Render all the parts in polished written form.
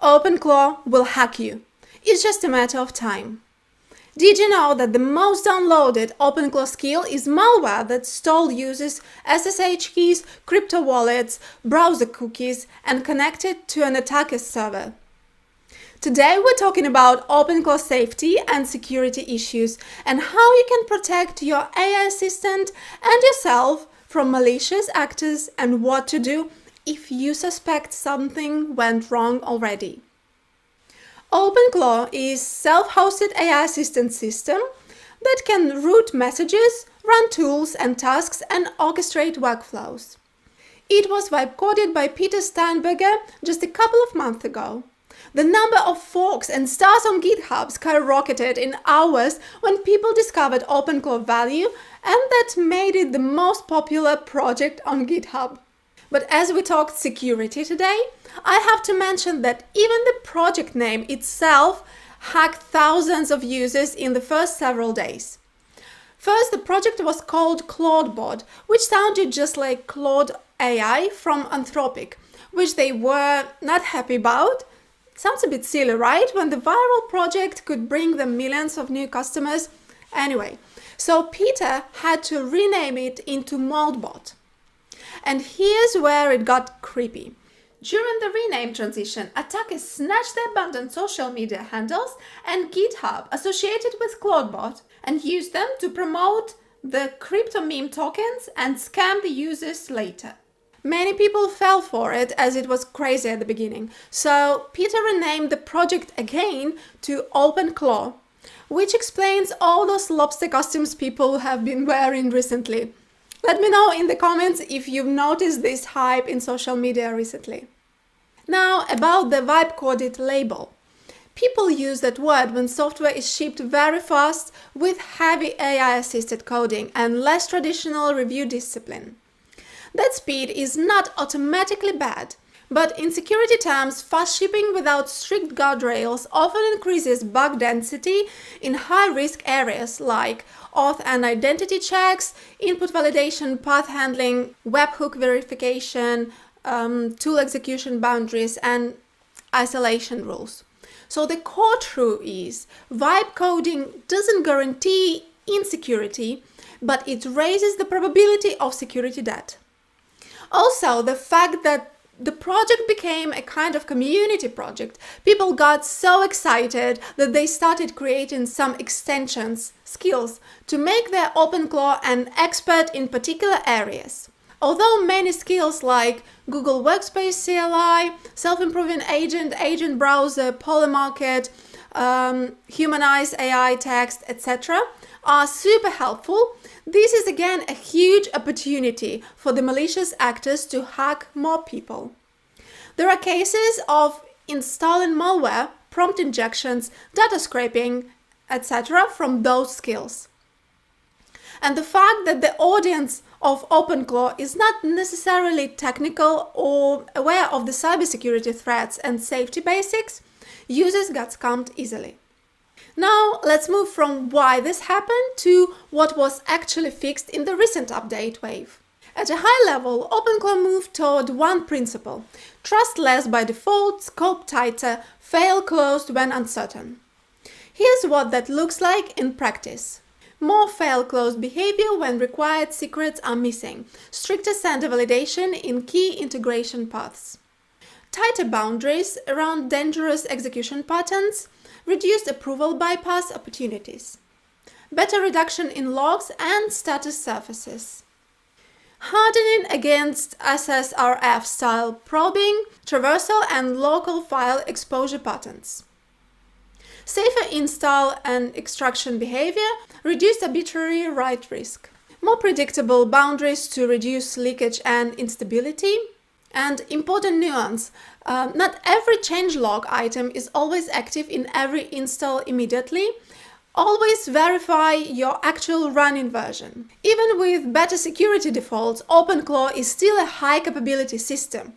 OpenClaw will hack you. It's just a matter of time. Did you know that the most downloaded OpenClaw skill is malware that stole users' SSH keys, crypto wallets, browser cookies, and connected to an attacker's server? Today we're talking about OpenClaw safety and security issues and how you can protect your AI assistant and yourself from malicious actors and what to do if you suspect something went wrong already. OpenClaw is a self-hosted AI assistant system that can route messages, run tools and tasks, and orchestrate workflows. It was vibecoded by Peter Steinberger just a couple of months ago. The number of forks and stars on GitHub skyrocketed in hours when people discovered OpenClaw value, and that made it the most popular project on GitHub. But as we talked security today, I have to mention that even the project name itself hacked thousands of users in the first several days. First, the project was called ClaudeBot, which sounded just like Claude AI from Anthropic, which they were not happy about. Sounds a bit silly, right? When the viral project could bring them millions of new customers. Anyway, so Peter had to rename it into Moldbot. And here's where it got creepy. During the rename transition, attackers snatched the abandoned social media handles and GitHub associated with ClaudeBot and used them to promote the crypto meme tokens and scam the users later. Many people fell for it as it was crazy at the beginning, so Peter renamed the project again to OpenClaw, which explains all those lobster costumes people have been wearing recently. Let me know in the comments if you've noticed this hype in social media recently. Now about the vibecoded label. People use that word when software is shipped very fast with heavy AI-assisted coding and less traditional review discipline. That speed is not automatically bad, but in security terms, fast shipping without strict guardrails often increases bug density in high-risk areas like auth and identity checks, input validation, path handling, webhook verification, tool execution boundaries, and isolation rules. So the core truth is, vibe coding doesn't guarantee insecurity, but it raises the probability of security debt. Also, the fact that the project became a kind of community project, people got so excited that they started creating some extensions, skills, to make their OpenClaw an expert in particular areas. Although many skills like Google Workspace CLI, self-improving agent, agent browser, polymarket, humanized AI text, etc. are super helpful, this is again a huge opportunity for the malicious actors to hack more people. There are cases of installing malware, prompt injections, data scraping, etc. from those skills. And the fact that the audience of OpenClaw is not necessarily technical or aware of the cybersecurity threats and safety basics, users got scammed easily. Now let's move from why this happened to what was actually fixed in the recent update wave. At a high level, OpenClaw moved toward one principle: trust less by default, scope tighter, fail closed when uncertain. Here's what that looks like in practice. More fail-closed behavior when required secrets are missing, stricter sender validation in key integration paths, tighter boundaries around dangerous execution patterns, reduced approval bypass opportunities, better reduction in logs and status surfaces, hardening against SSRF-style probing, traversal and local file exposure patterns, safer install and extraction behavior, reduced arbitrary write risk, more predictable boundaries to reduce leakage and instability, and important nuance, not every changelog item is always active in every install immediately. Always verify your actual running version. Even with better security defaults, OpenClaw is still a high capability system.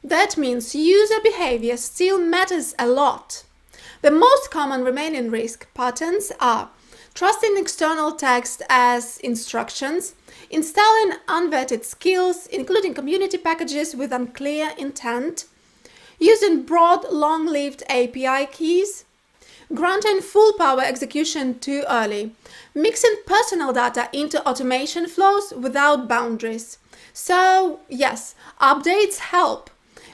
That means user behavior still matters a lot. The most common remaining risk patterns are trusting external text as instructions, installing unvetted skills, including community packages with unclear intent, using broad, long-lived API keys, granting full power execution too early, mixing personal data into automation flows without boundaries. So, yes, updates help,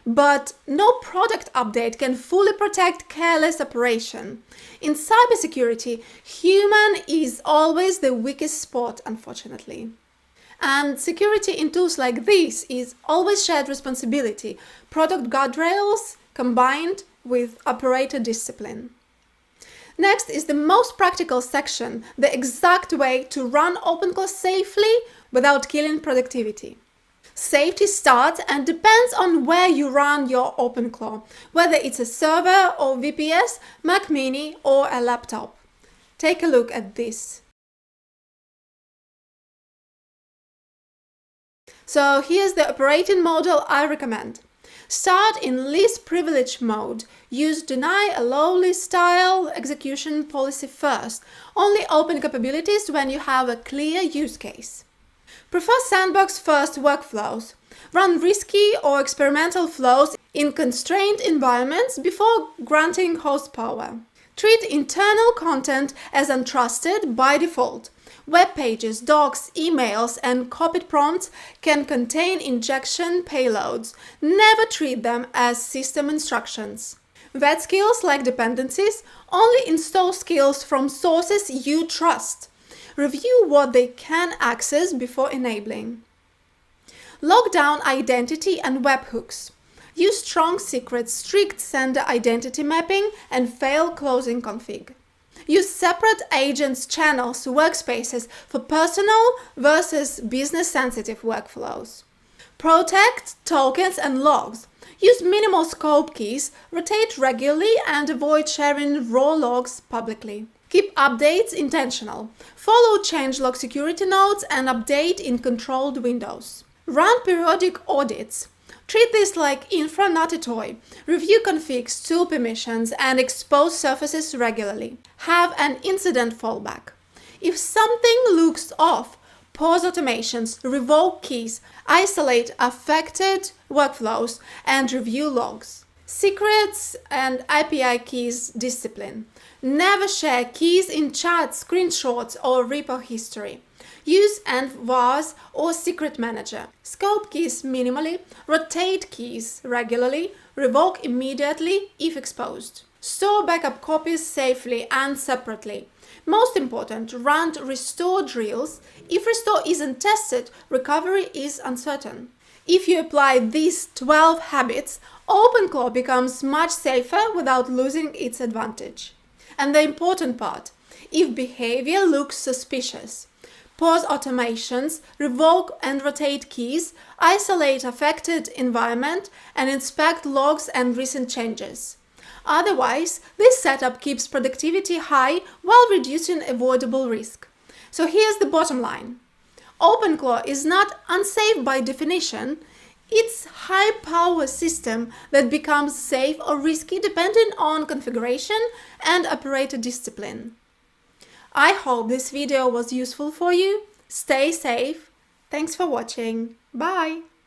but no product update can fully protect careless operation. In cybersecurity, human is always the weakest spot, unfortunately. And security in tools like this is always shared responsibility, product guardrails combined with operator discipline. Next is the most practical section, the exact way to run OpenClaw safely without killing productivity. Safety starts and depends on where you run your OpenClaw, whether it's a server or VPS, Mac Mini or a laptop. Take a look at this. So here's the operating model I recommend. Start in least privilege mode. Use deny allow list style execution policy first. Only open capabilities when you have a clear use case. Prefer sandbox first workflows. Run risky or experimental flows in constrained environments before granting horsepower. Treat internal content as untrusted by default. Web pages, docs, emails, and copied prompts can contain injection payloads. Never treat them as system instructions. Vet skills like dependencies. Only install skills from sources you trust. Review what they can access before enabling. Lock down identity and webhooks. Use strong secrets, strict sender identity mapping, and fail closing config. Use separate agents, channels, workspaces for personal versus business-sensitive workflows. Protect tokens and logs. Use minimal scope keys, rotate regularly, and avoid sharing raw logs publicly. Keep updates intentional. Follow changelog security notes and update in controlled windows. Run periodic audits. Treat this like infra, not a toy. Review configs, tool permissions, and expose surfaces regularly. Have an incident fallback. If something looks off, pause automations, revoke keys, isolate affected workflows, and review logs. Secrets and API keys discipline. Never share keys in chat, screenshots, or repo history. Use env or secret manager. Scope keys minimally, rotate keys regularly, revoke immediately if exposed. Store backup copies safely and separately. Most important, run restore drills. If restore isn't tested, recovery is uncertain. If you apply these 12 habits, OpenClaw becomes much safer without losing its advantage. And the important part, if behavior looks suspicious, pause automations, revoke and rotate keys, isolate affected environment, and inspect logs and recent changes. Otherwise, this setup keeps productivity high while reducing avoidable risk. So here's the bottom line. OpenClaw is not unsafe by definition. It's a high-power system that becomes safe or risky depending on configuration and operator discipline. I hope this video was useful for you. Stay safe. Thanks for watching. Bye!